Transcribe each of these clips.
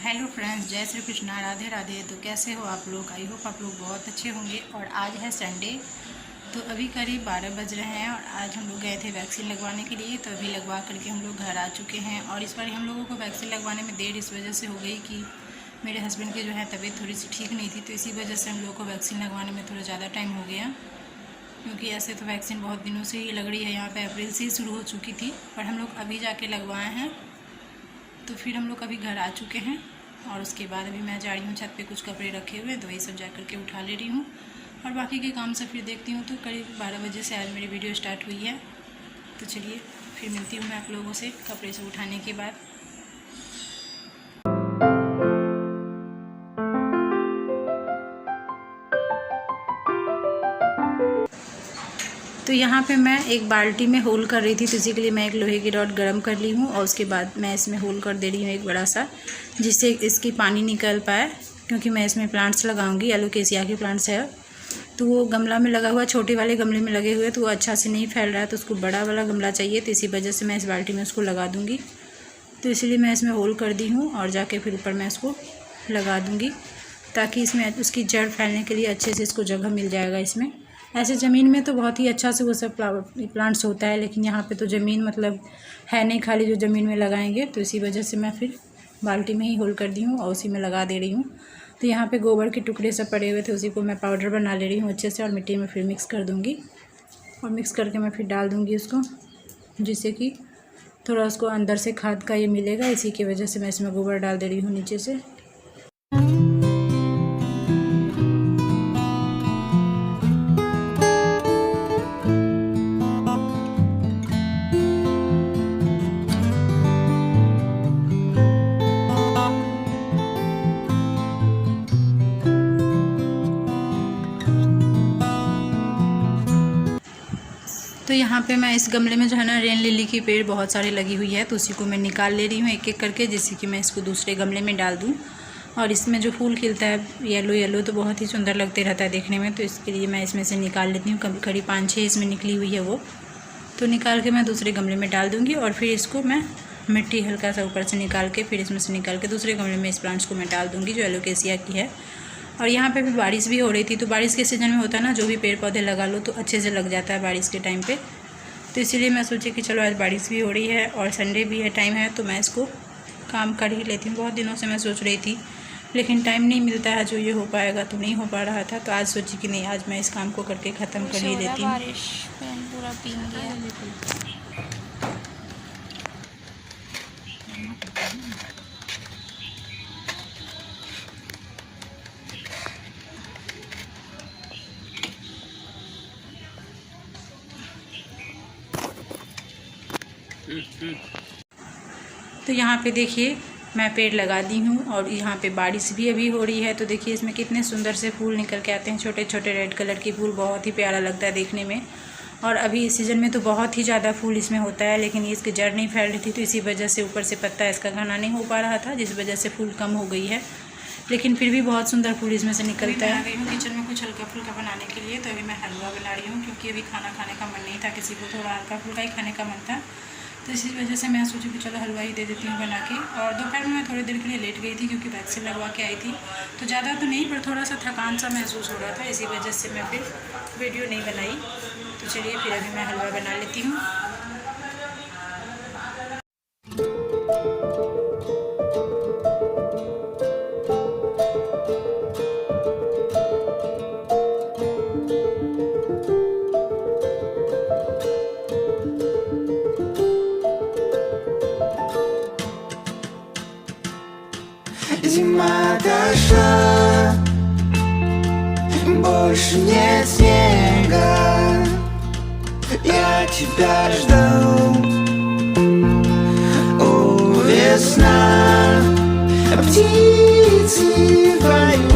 Hello friends, जय श्री कृष्णा, राधे राधे। तो कैसे हो आप लोग? आई होप आप लोग बहुत अच्छे होंगे। और आज है संडे, तो अभी करीब 12 बज रहे हैं और आज हम लोग गए थे वैक्सीन लगवाने के लिए। तो अभी लगवा करके हम लोग घर आ चुके हैं। और इस बार हम लोगों को वैक्सीन लगवाने में देर इस वजह से हो गई कि मेरे हस्बैंड की जो है तबीयत थोड़ी सी ठीक नहीं थी, तो इसी वजह से हम लोग को वैक्सीन लगवाने में थोड़ा ज़्यादा टाइम हो गया। क्योंकि ऐसे तो वैक्सीन बहुत दिनों से ही लग रही है, यहाँ पर अप्रैल से ही शुरू हो चुकी थी, पर हम लोग अभी जाके लगवाए हैं। तो फिर हम लोग अभी घर आ चुके हैं और उसके बाद अभी मैं जा रही हूँ छत पे, कुछ कपड़े रखे हुए हैं तो वही सब जा करके उठा ले रही हूँ और बाकी के काम से फिर देखती हूँ। तो करीब 12 बजे से आज मेरी वीडियो स्टार्ट हुई है। तो चलिए फिर मिलती हूँ मैं आप लोगों से कपड़े से उठाने के बाद। तो यहाँ पे मैं एक बाल्टी में होल कर रही थी, तो इसी के लिए मैं एक लोहे की रॉड गर्म कर ली हूँ और उसके बाद मैं इसमें होल कर दे रही हूँ एक बड़ा सा, जिससे इसकी पानी निकल पाए। क्योंकि मैं इसमें प्लांट्स लगाऊंगी, एलोकेसिया के प्लांट्स है, तो वो गमला में लगा हुआ, छोटे वाले गमले में लगे हुए, तो वो अच्छा से नहीं फैल रहा है, तो उसको बड़ा वाला गमला चाहिए। तो इसी वजह से मैं इस बाल्टी में उसको लगा दूँगी। तो इसलिए मैं इसमें होल कर दी हूँ और जाके फिर ऊपर मैं इसको लगा दूँगी, ताकि इसमें उसकी जड़ फैलने के लिए अच्छे से इसको जगह मिल जाएगा। इसमें ऐसे ज़मीन में तो बहुत ही अच्छा से वो सब प्लांट्स होता है, लेकिन यहाँ पे तो ज़मीन मतलब है नहीं, खाली जो ज़मीन में लगाएंगे। तो इसी वजह से मैं फिर बाल्टी में ही होल कर दी हूँ और उसी में लगा दे रही हूँ। तो यहाँ पे गोबर के टुकड़े सब पड़े हुए थे, उसी को मैं पाउडर बना ले रही हूँ अच्छे से और मिट्टी में फिर मिक्स कर दूँगी और मिक्स करके मैं फिर डाल दूँगी उसको, जिससे कि थोड़ा उसको अंदर से खाद का ये मिलेगा। इसी की वजह से मैं इसमें गोबर डाल दे रही हूँ नीचे से। तो यहाँ पे मैं इस गमले में जो है ना, रेन लिली की पेड़ बहुत सारी लगी हुई है, तो उसी को मैं निकाल ले रही हूँ एक एक करके, जिससे कि मैं इसको दूसरे गमले में डाल दूँ। और इसमें जो फूल खिलता है येलो येलो, तो बहुत ही सुंदर लगते रहता है देखने में। तो इसके लिए मैं इसमें से निकाल लेती हूँ, कभी करीब 5-6 इसमें निकली हुई है वो। तो निकाल के मैं दूसरे गमले में डाल दूँगी और फिर इसको मैं मिट्टी हल्का सा ऊपर से निकाल के फिर इसमें से निकाल के दूसरे गमले में इस प्लांट्स को मैं डाल दूँगी, जो एलोकेसिया की है। और यहाँ पे भी बारिश भी हो रही थी, तो बारिश के सीज़न में होता है ना, जो भी पेड़ पौधे लगा लो तो अच्छे से लग जाता है बारिश के टाइम पे। तो इसीलिए मैं सोची कि चलो आज बारिश भी हो रही है और संडे भी है, टाइम है, तो मैं इसको काम कर ही लेती हूँ। बहुत दिनों से मैं सोच रही थी, लेकिन टाइम नहीं मिलता है, जो ये हो पाएगा तो नहीं हो पा रहा था। तो आज सोची कि नहीं, आज मैं इस काम को करके ख़त्म कर ही लेती हूँ। बारिश पूरा भीग गया। तो यहाँ पे देखिए मैं पेड़ लगा दी हूँ और यहाँ पे बारिश भी अभी हो रही है। तो देखिए इसमें कितने सुंदर से फूल निकल के आते हैं, छोटे छोटे रेड कलर के फूल, बहुत ही प्यारा लगता है देखने में। और अभी इस सीज़न में तो बहुत ही ज़्यादा फूल इसमें होता है, लेकिन ये इसकी जड़ नहीं फैल रही थी, तो इसी वजह से ऊपर से पत्ता इसका घना नहीं हो पा रहा था, जिस वजह से फूल कम हो गई है। लेकिन फिर भी बहुत सुंदर फूल इसमें से निकलता है। आ गई हूँ किचन में कुछ हल्का फुल्का बनाने के लिए। तो अभी मैं हलवा बना रही हूँ, क्योंकि अभी खाना खाने का मन नहीं था, किसी को थोड़ा हल्का फुल्का ही खाने का मन था। तो इसी वजह से मैं सोची कि चलो हलवा ही दे देती हूँ बना के। और दोपहर में मैं थोड़ी देर के लिए लेट गई थी, क्योंकि वैक्सीन लगवा के आई थी, तो ज़्यादा तो नहीं, पर थोड़ा सा थकान सा महसूस हो रहा था, इसी वजह से मैं फिर वीडियो नहीं बनाई। तो चलिए फिर अभी मैं हलवा बना लेती हूँ। Зима дошла, больше нет снега, я тебя жду. О, весна, птицы поют.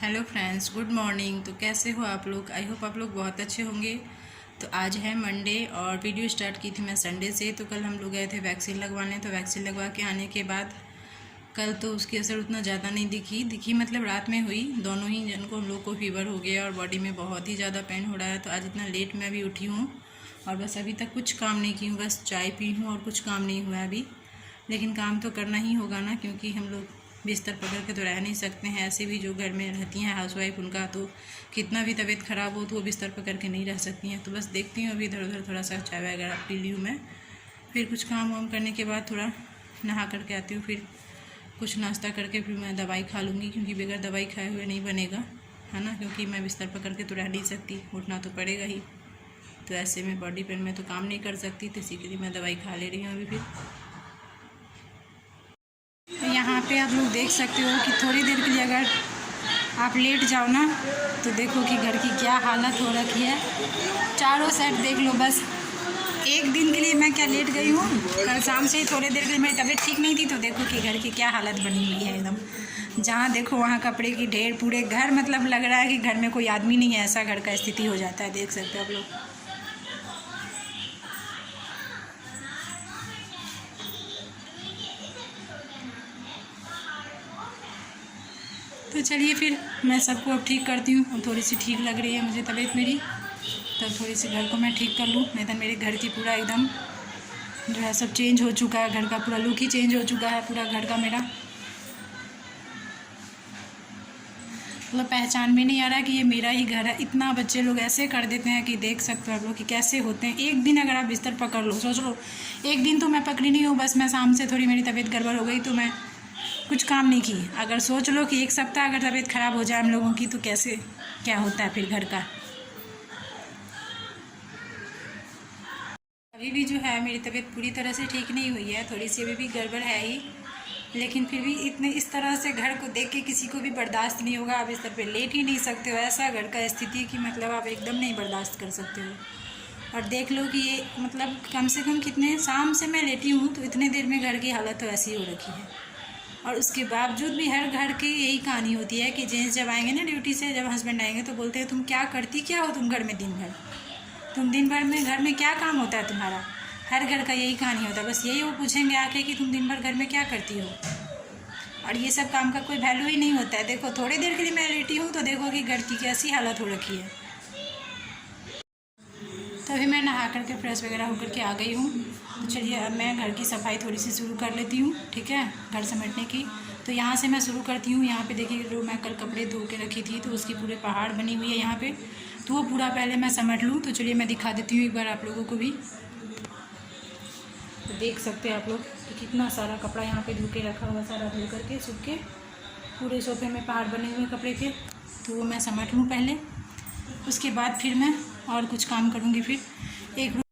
Hello friends, good morning. तो कैसे हो आप लोग? आई होप आप लोग बहुत अच्छे होंगे। तो आज है मंडे और वीडियो स्टार्ट की थी मैं संडे से। तो कल हम लोग गए थे वैक्सीन लगवाने, तो वैक्सीन लगवा के आने के बाद कल तो उसकी असर उतना ज़्यादा नहीं दिखी मतलब रात में हुई। दोनों ही जन को हम लोग को फीवर हो गया और बॉडी में बहुत ही ज़्यादा पेन हो रहा है। तो आज इतना लेट मैं भी उठी हूँ और बस अभी तक कुछ काम नहीं की हूँ, बस चाय पी हूँ और कुछ काम नहीं हुआ है अभी। लेकिन काम तो करना ही होगा ना, क्योंकि हम लोग बिस्तर पकड़ के तो रह नहीं सकते हैं। ऐसे भी जो घर में रहती हैं हाउसवाइफ, उनका तो कितना भी तबीयत ख़राब हो तो वो बिस्तर पकड़ के नहीं रह सकती हैं। तो बस देखती हूँ, अभी इधर उधर थोड़ा सा चाय वगैरह पी ली हूँ मैं। फिर कुछ काम वाम करने के बाद थोड़ा नहा करके आती हूँ, फिर कुछ नाश्ता करके फिर मैं दवाई खा लूँगी, क्योंकि बगैर दवाई खाए हुए नहीं बनेगा, है ना। क्योंकि मैं बिस्तर पकड़ के तो रह नहीं सकती, उठना तो पड़ेगा ही। तो ऐसे में बॉडी पेन में तो काम नहीं कर सकती, तो इसी के लिए मैं दवाई खा ले रही हूँ अभी। फिर यहाँ पे आप लोग देख सकते हो कि थोड़ी देर के लिए अगर आप लेट जाओ ना तो देखो कि घर की क्या हालत हो रखी है। चारों साइड देख लो। बस एक दिन के लिए मैं क्या लेट गई हूँ, कल शाम से ही थोड़ी देर के लिए मेरी तबीयत ठीक नहीं थी, तो देखो कि घर की क्या हालत बनी हुई है एकदम। जहाँ देखो वहाँ कपड़े की ढेर, पूरे घर मतलब लग रहा है कि घर में कोई आदमी नहीं है, ऐसा घर का स्थिति हो जाता है। देख सकते हो आप लोग। तो चलिए फिर मैं सबको अब ठीक करती हूँ। अब थोड़ी सी ठीक लग रही है मुझे तबीयत मेरी, तब थोड़ी सी घर को मैं ठीक कर लूँ। नहीं तो मेरे घर की पूरा एकदम जो है सब चेंज हो चुका है, घर का पूरा लुक ही चेंज हो चुका है पूरा घर का मेरा। मतलब पहचान में नहीं आ रहा कि ये मेरा ही घर है। इतना बच्चे लोग ऐसे कर देते हैं कि देख सकते हो आप लोग कि कैसे होते हैं। एक दिन अगर आप बिस्तर पकड़ लो, सोच लो, एक दिन तो मैं पकड़ी नहीं हूँ, बस मैं शाम से थोड़ी मेरी तबीयत गड़बड़ हो गई तो मैं कुछ काम नहीं की। अगर सोच लो कि एक सप्ताह अगर तबीयत ख़राब हो जाए हम लोगों की तो कैसे क्या होता है फिर घर का। अभी भी जो है मेरी तबीयत पूरी तरह से ठीक नहीं हुई है, थोड़ी सी अभी भी गड़बड़ है ही। लेकिन फिर भी इतने इस तरह से घर को देख के किसी को भी बर्दाश्त नहीं होगा। आप बिस्तर पे लेट ही नहीं सकते हो, ऐसा घर का स्थिति कि मतलब आप एकदम नहीं बर्दाश्त कर सकते हो। और देख लो कि ये मतलब कम से कम कितने शाम से मैं लेटी हूँ तो इतने देर में घर की हालत तो ऐसी हो रखी है। और उसके बावजूद भी हर घर की यही कहानी होती है कि जेंट्स जब आएंगे ना ड्यूटी से, जब हस्बैंड आएंगे तो बोलते हैं तुम क्या करती क्या हो तुम घर में दिन भर, तुम दिन भर में घर में क्या काम होता है तुम्हारा। हर घर का यही कहानी होता है। बस यही वो पूछेंगे आके कि तुम दिन भर घर में क्या करती हो, और ये सब काम का कोई वैल्यू ही नहीं होता है। देखो थोड़ी देर के लिए मैं लेटी हूँ तो देखो कि घर की कैसी हालत हो रखी है। तभी मैं नहा करके फ्रेश वगैरह होकर के आ गई हूँ। तो चलिए अब मैं घर की सफाई थोड़ी सी शुरू कर लेती हूँ, ठीक है, घर समेटने की। तो यहाँ से मैं शुरू करती हूँ। यहाँ पे देखिए जो मैं कल कपड़े धो के रखी थी तो उसकी पूरे पहाड़ बनी हुई है यहाँ पे, तो वो पूरा पहले मैं समेट लूँ। तो चलिए मैं दिखा देती हूँ एक बार आप लोगों को भी। तो देख सकते हैं आप लोग कि कितना सारा कपड़ा यहाँ पे धो के रखा हुआ, सारा धो करके सूख के पूरे सोफे में पहाड़ बने हुए कपड़े के। तो वो मैं समेट लूँ पहले, उसके बाद फिर मैं और कुछ काम करूँगी। फिर एक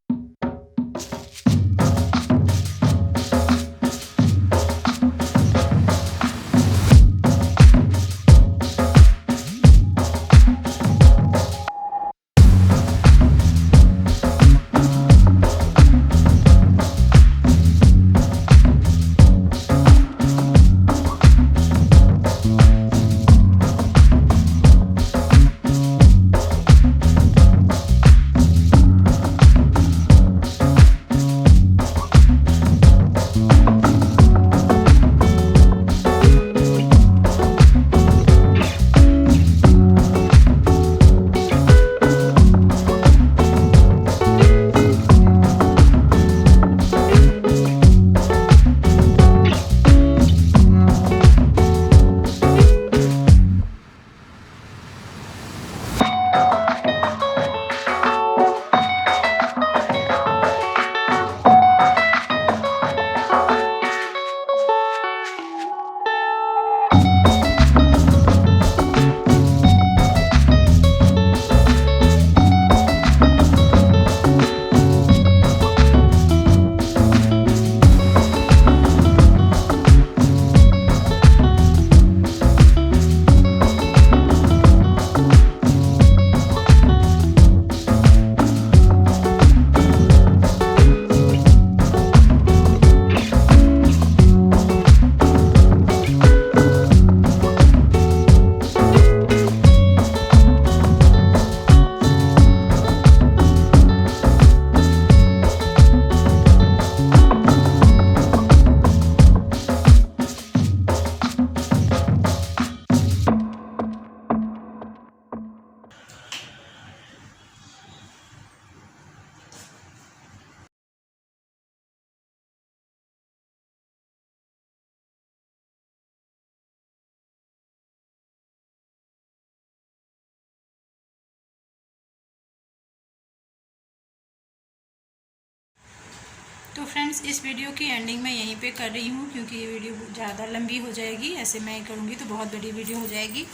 फ्रेंड्स, इस वीडियो की एंडिंग मैं यहीं पे कर रही हूँ क्योंकि ये वीडियो ज़्यादा लंबी हो जाएगी। ऐसे मैं करूँगी तो बहुत बड़ी वीडियो हो जाएगी,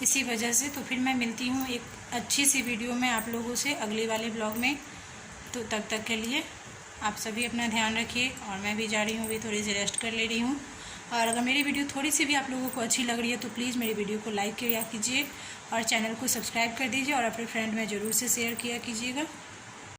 इसी वजह से। तो फिर मैं मिलती हूँ एक अच्छी सी वीडियो में आप लोगों से अगले वाले ब्लॉग में। तो तब तक के लिए आप सभी अपना ध्यान रखिए और मैं भी जा रही हूँ, अभी थोड़ी सी रेस्ट कर ले रही हूँ। और अगर मेरी वीडियो थोड़ी सी भी आप लोगों को अच्छी लग रही है तो प्लीज़ मेरी वीडियो को लाइक किया कीजिए और चैनल को सब्सक्राइब कर दीजिए और अपने फ्रेंड में ज़रूर से शेयर किया कीजिएगा।